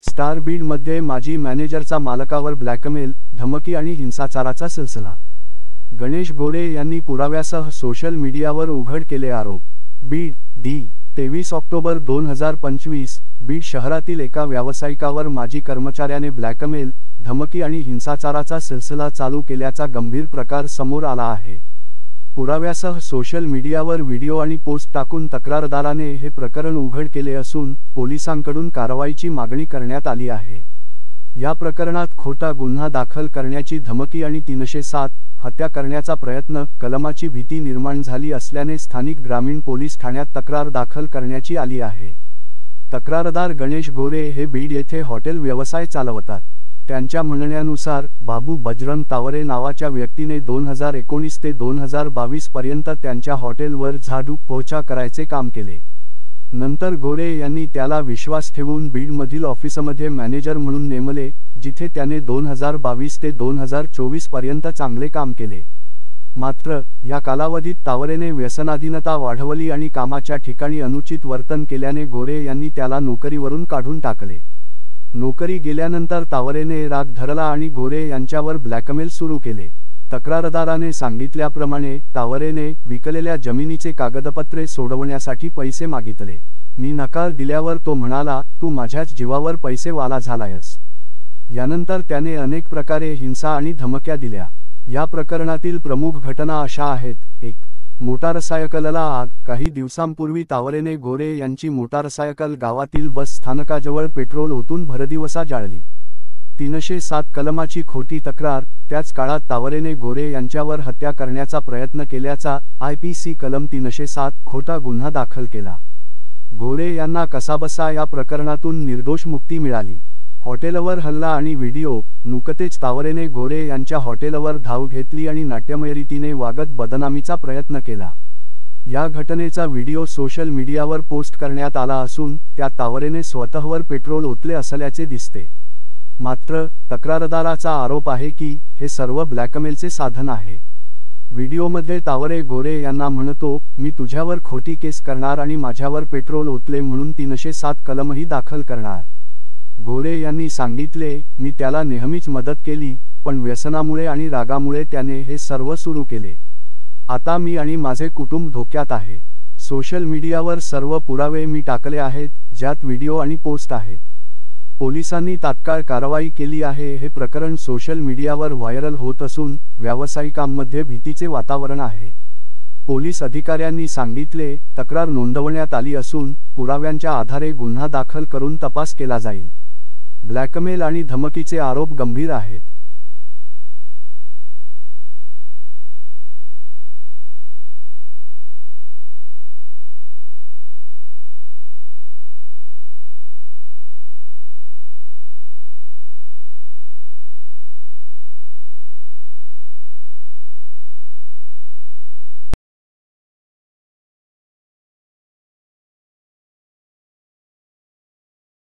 Star बीडमध्ये माजी मॅनेजरचा मालकावर ब्लॅकमेल, धमकी आणि हिंसाचाराचा सिलसिला. गणेश गोरे यांनी पुराव्यासह सोशल मीडियावर उघड केले आरोप. बीड, 23 ऑक्टोबर 2025, बीड शहरातील एका व्यावसायिकावर माजी कर्मचाऱ्याने ब्लॅकमेल, धमकी आणि हिंसाचाराचा सिलसिला चालू केल्याचा गंभीर प्रकार समोर आला आहे. पुराव्यासह सोशल मीडियावर व्हिडिओ आणि पोस्ट टाकून तक्रारदाराने हे प्रकरण उघड केले असून पोलिसांकडून कारवाईची मागणी करण्यात आली आहे. या प्रकरणात खोटा गुन्हा दाखल करण्याची धमकी आणि 307 हत्या करण्याचा प्रयत्न कलमाची भीती निर्माण झाली असल्याने स्थानिक ग्रामीण पोलीस ठाण्यात तक्रार दाखल करण्याची आली आहे. तक्रारदार गणेश गोरे हे बीड येथे हॉटेल व्यवसाय चालवतात. त्यांच्या म्हणण्यानुसार बाबू बजरंग तावरे नावाच्या व्यक्तीने 2019 ते 2022 पर्यंत त्यांच्या हॉटेलवर झाडू पोछा करायचे काम केले. नंतर गोरे यांनी त्याला विश्वास ठेवून बीडमधील ऑफिसमध्ये मॅनेजर म्हणून नेमले, जिथे त्याने 2022 ते 2024 पर्यंत चांगले काम केले. मात्र या कालावधीत तावरेने व्यसनाधीनता वाढवली आणि कामाच्या ठिकाणी अनुचित वर्तन केल्याने गोरे यांनी त्याला नोकरीवरून काढून टाकले. नोकरी गेल्यानंतर तावरेने राग धरला आणि गोरे यांच्यावर ब्लॅकमेल सुरू केले. तक्रारदाराने सांगितल्याप्रमाणे तावरेने विकलेल्या जमिनीचे कागदपत्रे सोडवण्यासाठी पैसे मागितले. मी नकार दिल्यावर तो म्हणाला, तू माझ्याच जीवावर पैसेवाला झालायस. यानंतर त्याने अनेक प्रकारे हिंसा आणि धमक्या दिल्या. या प्रकरणातील प्रमुख घटना अशा आहेत. 1. मोटारसायकलला आग. काही दिवसांपूर्वी तावरेने गोरे यांची मोटारसायकल गावातील बस स्थानकाजवळ पेट्रोल ओतून भरदिवसा जाळली. 307 कलमाची खोटी तक्रार. त्याच काळात तावरेने गोरे यांच्यावर हत्या करण्याचा प्रयत्न केल्याचा IPC कलम 307 खोटा गुन्हा दाखल केला. गोरे यांना कसाबसा या प्रकरणातून निर्दोष मुक्ती मिळाली. हॉटेलवर हल्ला आणि व्हिडिओ. नुकतेच तावरेने गोरे यांच्या हॉटेलवर धाव घेतली आणि नाट्यमय रीतीने वागत बदनामीचा प्रयत्न केला. या घटनेचा व्हिडिओ सोशल मीडियावर पोस्ट करण्यात आला असून त्यात तावरेने स्वतःवर पेट्रोल ओतले असल्याचे दिसते. मात्र तक्रारदाराचा आरोप आहे की हे सर्व ब्लॅकमेलचे साधन आहे. व्हिडिओमध्ये तावरे गोरे यांना म्हणतो, मी तुझ्यावर खोटी केस करणार आणि माझ्यावर पेट्रोल ओतले म्हणून 307 कलमही दाखल करणार. गोरे यांनी सांगितले, मी त्याला नेहमीच मदत केली, पण व्यसनामुळे आणि रागामुळे त्याने हे सर्व सुरू केले. आता मी आणि माझे कुटुंब धोक्यात आहे. सोशल मीडियावर सर्व पुरावे मी टाकले आहेत, ज्यात व्हिडिओ आणि पोस्ट आहेत. पोलिसांनी तात्काळ कारवाई केली आहे. हे प्रकरण सोशल मीडियावर व्हायरल होत असून व्यावसायिकांमध्ये भीतीचे वातावरण आहे. पोलीस अधिकाऱ्यांनी सांगितले, तक्रार नोंदवण्यात आली असून पुराव्यांच्या आधारे गुन्हा दाखल करून तपास केला जाईल. ब्लॅकमेल आणि धमकीचे आरोप गंभीर आहेत.